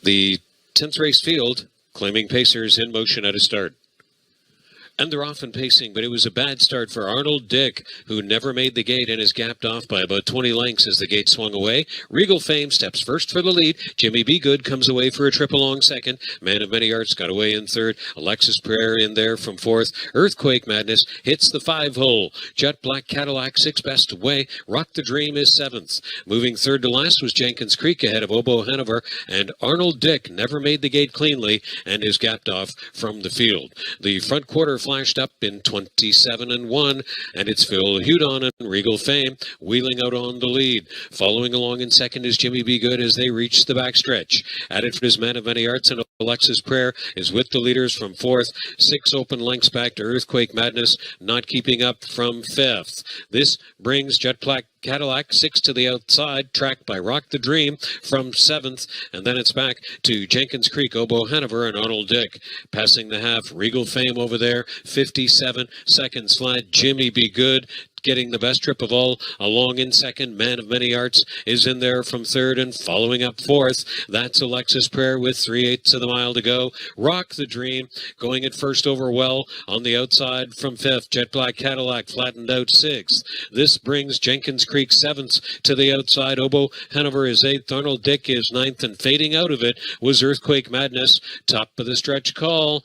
The 10th race field claiming pacers in motion at a start. And they're off and pacing, but it was a bad start for Arnold Dick, who never made the gate and is gapped off by about 20 lengths as the gate swung away. Regal Fame steps first for the lead. Jimmy Be Good comes away for a trip along second. Man of Many Arts got away in third. Alexis Prayer in there from fourth. Earthquake Madness hits the 5-hole. Jet Black Cadillac, 6 best away. Rock the Dream is 7th. Moving third to last was Jenkins Creek ahead of Obo Hanover, and Arnold Dick never made the gate cleanly and is gapped off from the field. The front quarter flashed up in 27-1, and it's Phil Hudon and Regal Fame wheeling out on the lead. Following along in second is Jimmy Be Good as they reach the backstretch. At it for his Man of Many Arts, and Alexis Prayer is with the leaders from fourth. 6 open lengths back to Earthquake Madness, not keeping up from fifth. This brings Jet Black Cadillac 6 to the outside, tracked by Rock the Dream from 7th, and then it's back to Jenkins Creek, Obo Hanover, and Arnold Dick. Passing the half, Regal Fame over there, 57 seconds flat. Jimmy Be Good getting the best trip of all along in second. Man of Many Arts is in there from third, and following up fourth, that's Alexis Prayer with 3/8 of the mile to go. Rock the Dream going at first over well on the outside from fifth. Jet Black Cadillac flattened out 6th. This brings Jenkins Creek 7th to the outside. Obo Hanover is 8th. Arnold Dick is 9th, and fading out of it was Earthquake Madness. Top of the stretch call,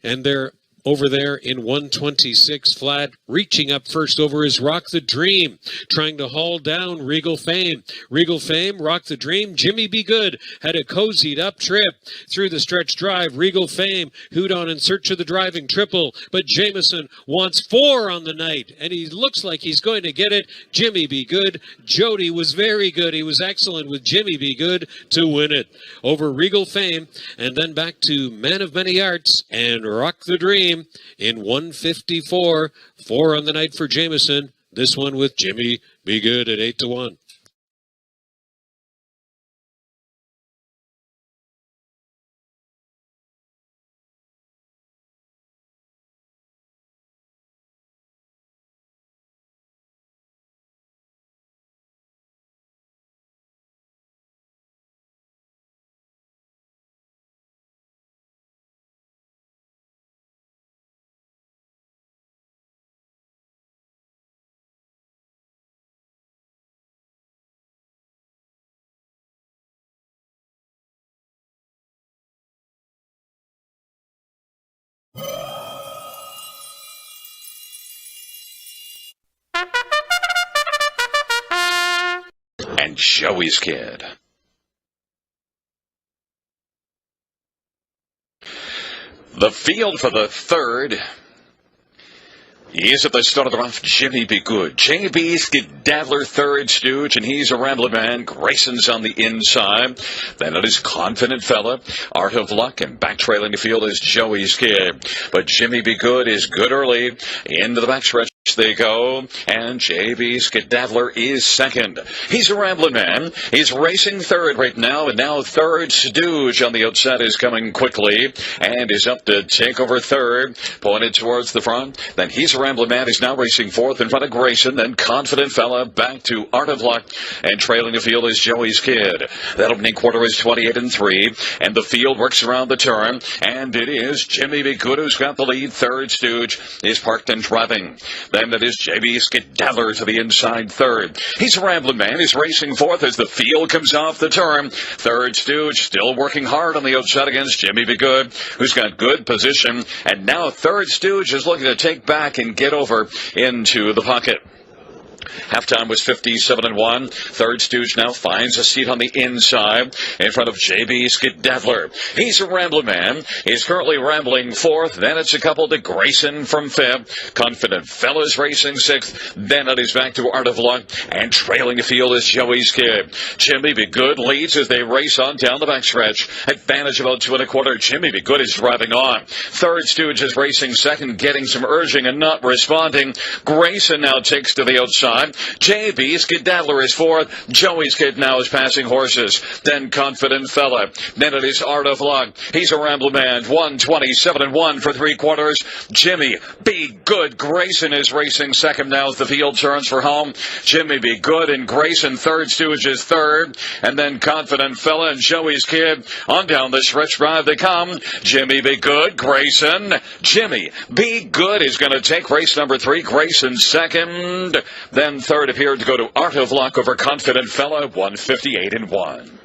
and they're over there in 126 flat. Reaching up first over is Rock the Dream, trying to haul down Regal Fame. Regal Fame, Rock the Dream, Jimmy Be Good had a cozied up trip through the stretch drive. Regal Fame, Hudon in search of the driving triple, but Jameson wants 4 on the night, and he looks like he's going to get it. Jimmy Be Good. Jody was very good. He was excellent with Jimmy Be Good to win it over Regal Fame, and then back to Man of Many Arts and Rock the Dream in 154. 4 on the night for Jameson. This one with Jimmy Be Good at 8-1. And Joey's Kid. The field for the third. He's at the start of the rough, Jimmy Be Good. J.B. Skedaddler, third stooge, and he's a rambling man. Grayson's on the inside. Then it is Confident Fella, Art of Luck, and back trailing the field is Joey's Kid. But Jimmy Be Good is good early. Into the backstretch they go, and J.B. Skedaddler is second. He's a rambling man. He's racing third right now, and now third stooge on the outside is coming quickly, and is up to take over third, pointed towards the front. Then he's a rambling man. He's now racing fourth in front of Grayson, then Confident Fella back to Art of Luck, and trailing the field is Joey's Kid. That opening quarter is 28-3, and the field works around the turn, and it is Jimmy Be Good who's got the lead. Third stooge is parked and driving. Then it is J.B. Skedaddler to the inside third. He's a rambling man. He's racing fourth as the field comes off the turn. Third stooge still working hard on the outside against Jimmy Be Good, who's got good position. And now third stooge is looking to take back and get over into the pocket. Halftime was 57-1. Third stooge now finds a seat on the inside in front of J.B. Skedaddler. He's a rambling man. He's currently rambling fourth. Then it's a couple to Grayson from fifth. Confident Fella's racing sixth. Then it is back to Art of Luck. And trailing the field is Joey's Kid. Jimmy Be Good leads as they race on down the backstretch. Advantage about 2 1/4. Jimmy Be Good is driving on. Third stooge is racing second, getting some urging and not responding. Grayson now takes to the outside. time. JB Skedaddler is fourth. Joey Skid now is passing horses. Then Confident Fella. Then it is Art of Luck. He's a Rambler Man. 1:27.1 for 3/4. Jimmy Be Good Grayson is racing second now as the field turns for home. Jimmy Be Good and Grayson, third. Stooge is third. And then Confident Fella and Joey's Kid. On down the stretch drive they come. Jimmy Be Good, Grayson. Jimmy Be Good is going to take race number 3. Grayson second. Then third appeared to go to Art of Luck over Confident Fella, 1:58.1.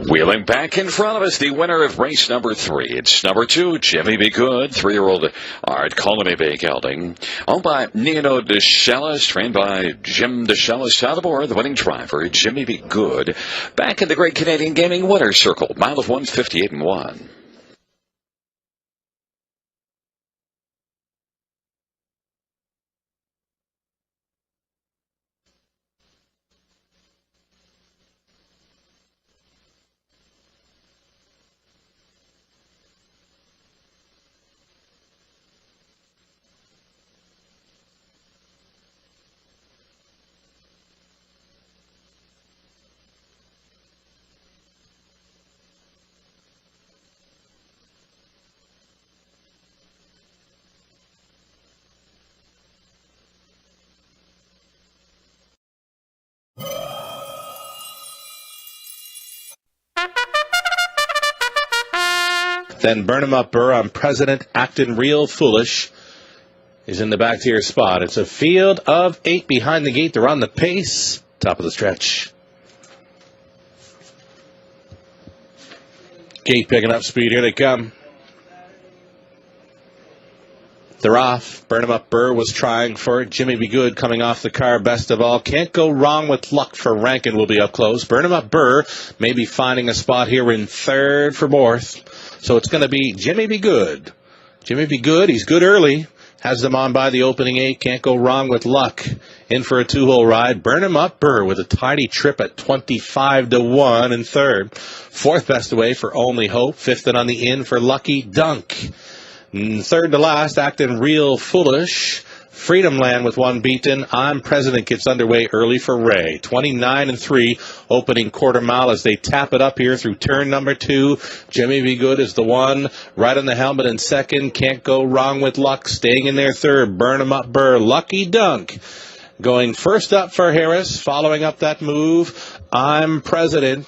Wheeling back in front of us, the winner of race number 3. It's number 2, Jimmy Be Good, 3-year-old Art Colony Bay Gelding. Owned by Nino DeShellis, trained by Jim DeShellis. Out aboard the winning driver, Jimmy Be Good. Back in the Great Canadian Gaming Winner's Circle, mile of 1:58.1. Then Burn 'em Up Burr on President, acting real foolish, is in the back tier spot. It's a field of 8 behind the gate. They're on the pace. Top of the stretch. Gate picking up speed. Here they come. They're off. Burn 'em Up Burr was trying for it. Jimmy Be Good coming off the car. Best of all. Can't go wrong with luck for Rankin will be up close. Burn 'em Up Burr may be finding a spot here in third for Morth. So it's going to be Jimmy Be Good. Jimmy Be Good, he's good early. Has them on by the opening 8. Can't go wrong with luck. In for a 2-hole ride. Burn 'em Up Burr with a tidy trip at 25-1 in third. Fourth best away for Only Hope. Fifth and on the in for Lucky Dunk. Third to last, acting real foolish. Freedom Land with one beaten. I'm President gets underway early for Ray. 29-3, opening quarter mile as they tap it up here through turn number 2. Jimmy Be Good is the one. Right on the helmet in second. Can't go wrong with luck. Staying in there third. Burn 'em Up Burr. Lucky Dunk. Going first up for Harris. Following up that move. I'm President.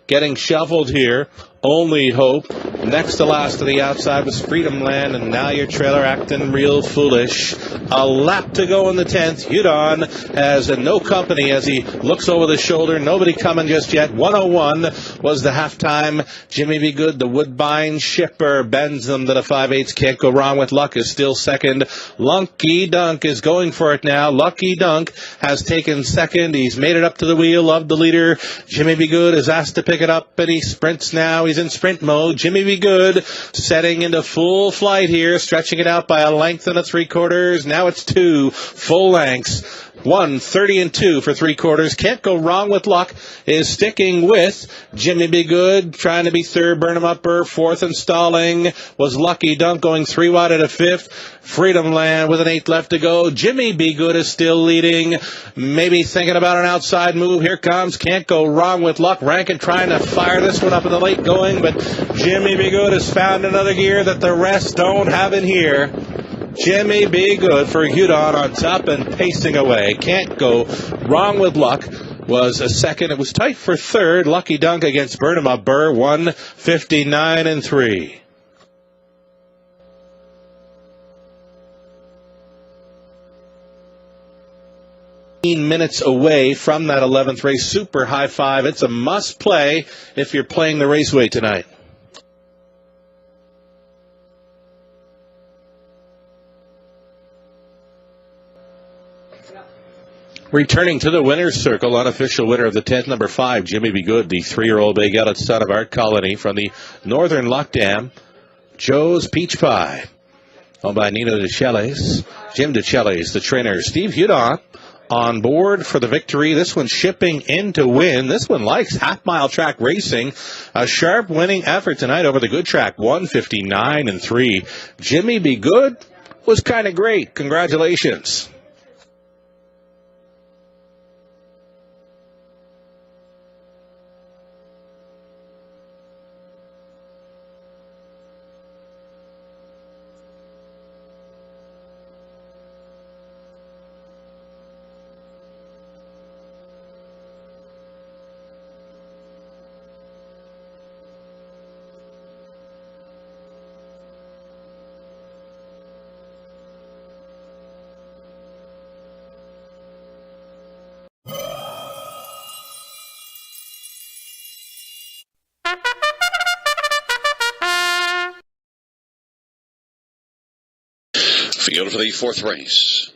Getting shuffled here. Only Hope. Next to last to the outside was Freedom Land, and now your trailer acting real foolish. A lap to go in the 10th. Udon has no company as he looks over the shoulder. Nobody coming just yet. 101 was the halftime. Jimmy Be Good, the Woodbine shipper, bends them to the 5/8. Can't go wrong with luck, is still second. Lucky Dunk is going for it now. Lucky Dunk has taken second. He's made it up to the wheel of the leader. Jimmy Be Good is asked to pick it up, and he sprints now. He's in sprint mode. Jimmy Be Good setting into full flight here, stretching it out by a length and a 3/4. Now it's 2 full lengths. 1:30-2 for 3/4. Can't go wrong with luck is sticking with Jimmy Be Good, trying to be third. Burn 'em Up Burr, fourth and stalling was Lucky Dunk, going 3 wide at a 5th. Freedom Land with an 8 left to go. Jimmy Be Good is still leading. Maybe thinking about an outside move. Here comes. Can't go wrong with luck. Rankin trying to fire this one up in the late going, but Jimmy Be Good has found another gear that the rest don't have in here. Jimmy Be Good for Hudon on top and pacing away. Can't go wrong with luck. Was a second. It was tight for third. Lucky Dunk against Burn 'em Up Burr. 1:59-3. minutes away from that 11th race. Super high five. It's a must play if you're playing the Raceway tonight. Returning to the winner's circle, unofficial winner of the 10th, number 5, Jimmy Be Good, the 3-year-old Bay Gaelic son of Art Colony from the Northern Loch Dam, Joe's Peach Pie. Owned by Nino DeChellis, Jim DeChellis, the trainer, Steve Hudon on board for the victory. This one shipping in to win. This one likes half-mile track racing. A sharp winning effort tonight over the good track, 159-3. Jimmy Be Good was kind of great. Congratulations. Field for the 4th race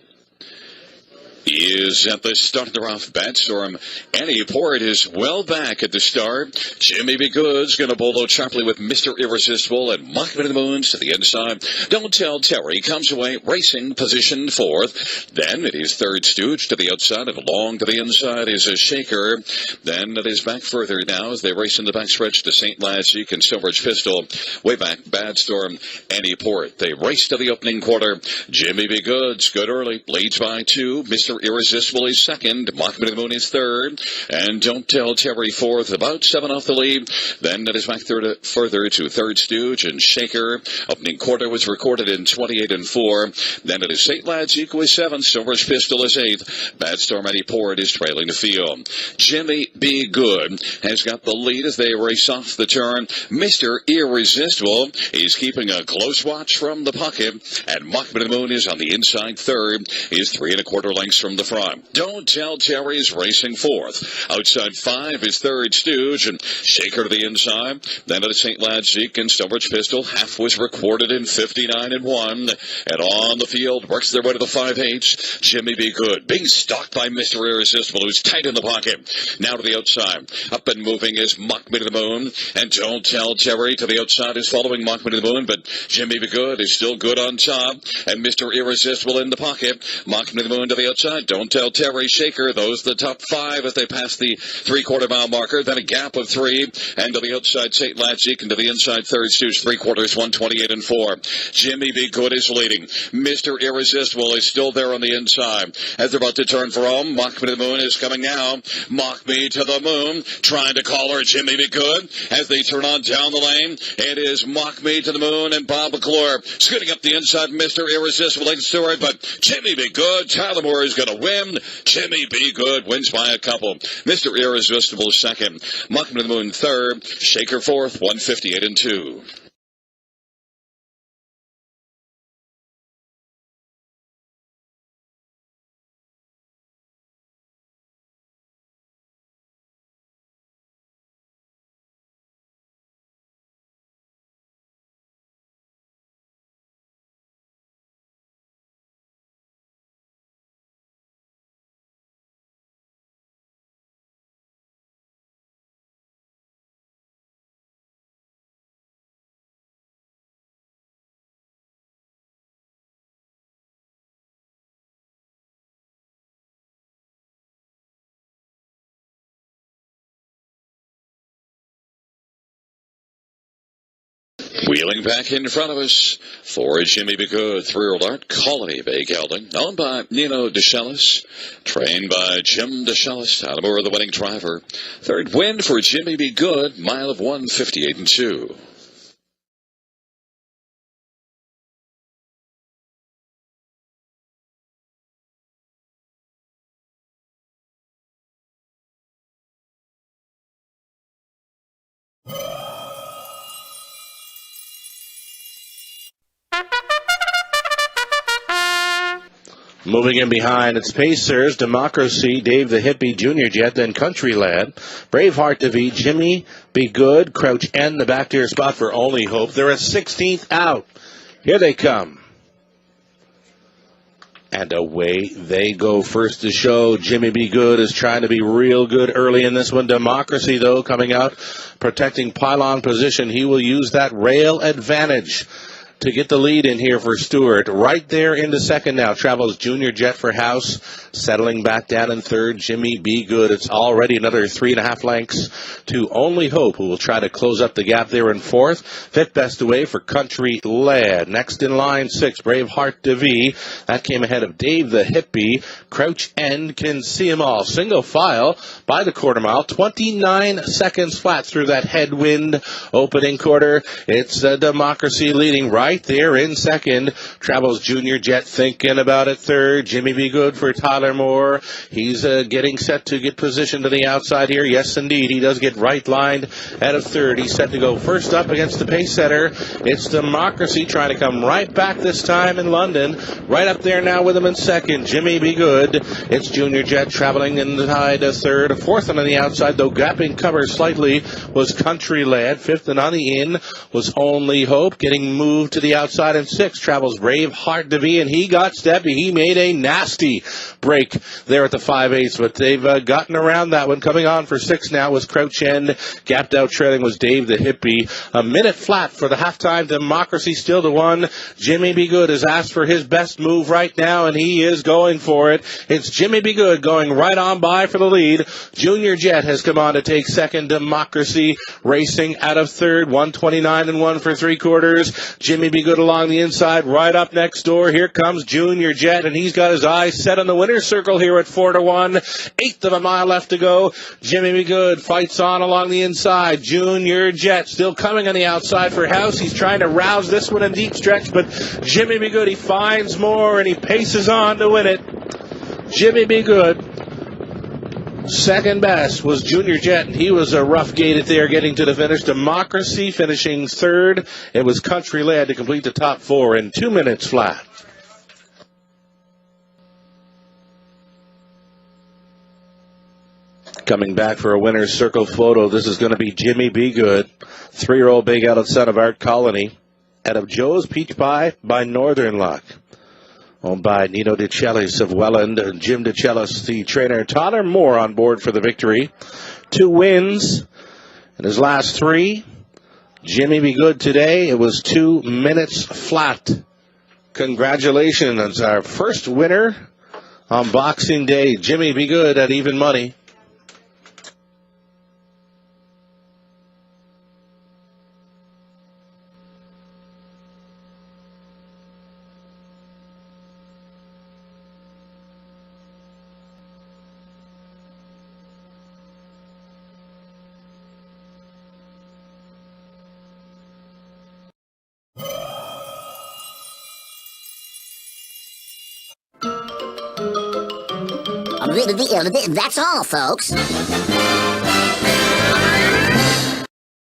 is at the start of the rough. Bad Storm. Annie Port is well back at the start. Jimmy Be Good's going to bolo sharply with Mr. Irresistible and Mockman of the Moons to the inside. Don't Tell Terry comes away racing position 4th. Then it is Third Stooge to the outside and along to the inside is a Shaker. Then it is back further now as they race in the backstretch to St. Lazique and Silveridge Pistol. Way back, Bad Storm, Annie Port. They race to the opening quarter. Jimmy Be Good's good early. Leads by 2. Mr. Irresistible is second. Mockman of the Moon is third. And Don't Tell Terry 4th. About 7 off the lead. Then it is back further to Third Stooge and Shaker. Opening quarter was recorded in 28-4. Then it is St. Lazique with 7th. Silver's Pistol is 8th. Bad Storm Annie Port is trailing the field. Jimmy Be Good has got the lead as they race off the turn. Mr. Irresistible is keeping a close watch from the pocket. And Mockman of the Moon is on the inside third. He is 3 1/4 lengths from the front. Don't Tell Terry is racing 4th. Outside 5 is Third Stooge and Shaker to the inside. Then at St. Lazique and Silveridge Pistol. Half was recorded in 59-1. And on the field works their way to the 5/8. Jimmy Be Good being stalked by Mr. Irresistible, who's tight in the pocket. Now to the outside. Up and moving is Mockman of the Moon. And Don't Tell Terry to the outside is following Mockman of the Moon. But Jimmy Be Good is still good on top. And Mr. Irresistible in the pocket. Mockman of the Moon to the outside. Don't Tell Terry, Shaker. Those the top 5 as they pass the 3/4 mile marker. Then a gap of 3. And to the outside, St. Lazique. And to the inside, Third Stooge, 3/4, 128-4. Jimmy Be Good is leading. Mr. Irresistible is still there on the inside. As they're about to turn for home, Mock Me to the Moon is coming now. Mock Me to the Moon, trying to call her Jimmy Be Good. As they turn on down the lane, it is Mock Me to the Moon and Bob McClure scooting up the inside. Mr. Irresistible and Stewart, but Jimmy Be Good, Tyler Moore is going to win. Jimmy Be Good wins by a couple. Mr. Irresistible is second. Mock Me to the Moon third. Shaker fourth, 158-2. Wheeling back in front of us for Jimmy Be Good, 3-year-old Art Colony Bay Gelding, owned by Nino DeChellis, trained by Jim DeChellis, Tyler Moore, the winning driver. Third win for Jimmy Be Good, mile of 158-2. Moving in behind, it's Pacers, Democracy, Dave the Hippie, Junior Jet, then Country Lad, Braveheart DeVee, Jimmy Be Good, Crouch N, the back tier spot for Only Hope. They're at 16th out. Here they come. And away they go. First to show, Jimmy Be Good is trying to be real good early in this one. Democracy, though, coming out, protecting pylon position. He will use that rail advantage to get the lead in here for Stewart. Right there into second now. Travels Junior Jet for House. Settling back down in third, Jimmy Be Good. It's already another 3.5 lengths to Only Hope, who will try to close up the gap there in fourth. Fifth best away for Country Lad. Next in line, 6, Braveheart DeVee. That came ahead of Dave the Hippie. Crouch End can see them all. Single file by the quarter mile. 29 seconds flat through that headwind opening quarter. It's Democracy leading right there in second. Travels Junior Jet thinking about it third. Jimmy Be Good for Tyler Moore. He's getting set to get positioned to the outside here. Yes, indeed. He does get right lined out of third. He's set to go first up against the pace setter. It's Democracy trying to come right back this time in London. Right up there now with him in second. Jimmy Be Good. It's Junior Jet traveling in the tide to third. Fourth and on the outside, though gapping cover slightly, was Country Lad. Fifth and on the in was Only Hope. Getting moved to the outside in sixth travels Braveheart DeVee, and he got steppy. He made a nasty break there at the 5/8, but they've gotten around that one. Coming on for six now was Crouch End. Gapped out trailing was Dave the Hippie. A minute flat for the halftime. Democracy still to one. Jimmy Be Good has asked for his best move right now, and he is going for it. It's Jimmy Be Good going right on by for the lead. Junior Jet has come on to take second. Democracy racing out of third. 1:29 and 1 for 3/4. Jimmy Be Good along the inside. Right up next door. Here comes Junior Jet, and he's got his eyes set on the winner's circle here at 4-1. Eighth of a mile left to go. Jimmy Be Good fights on along the inside. Junior Jet still coming on the outside for House. He's trying to rouse this one in deep stretch, but Jimmy Be Good, he finds more, and he paces on to win it. Jimmy Be Good. Second best was Junior Jet, and he was a rough gated there getting to the finish. Democracy finishing third. It was Country Lad to complete the top four in 2 minutes flat. Coming back for a winner's circle photo, this is going to be Jimmy Be Good. 3-year-old big out of son of Art Colony. Out of Joe's Peach Pie by Northern Luck. Owned by Nino DeCellis of Welland and Jim DeCellis, the trainer. Tyler Moore on board for the victory. 2 wins in his last 3. Jimmy Be Good today. It was 2 minutes flat. Congratulations, our first winner on Boxing Day. Jimmy Be Good at even money. That's all, folks.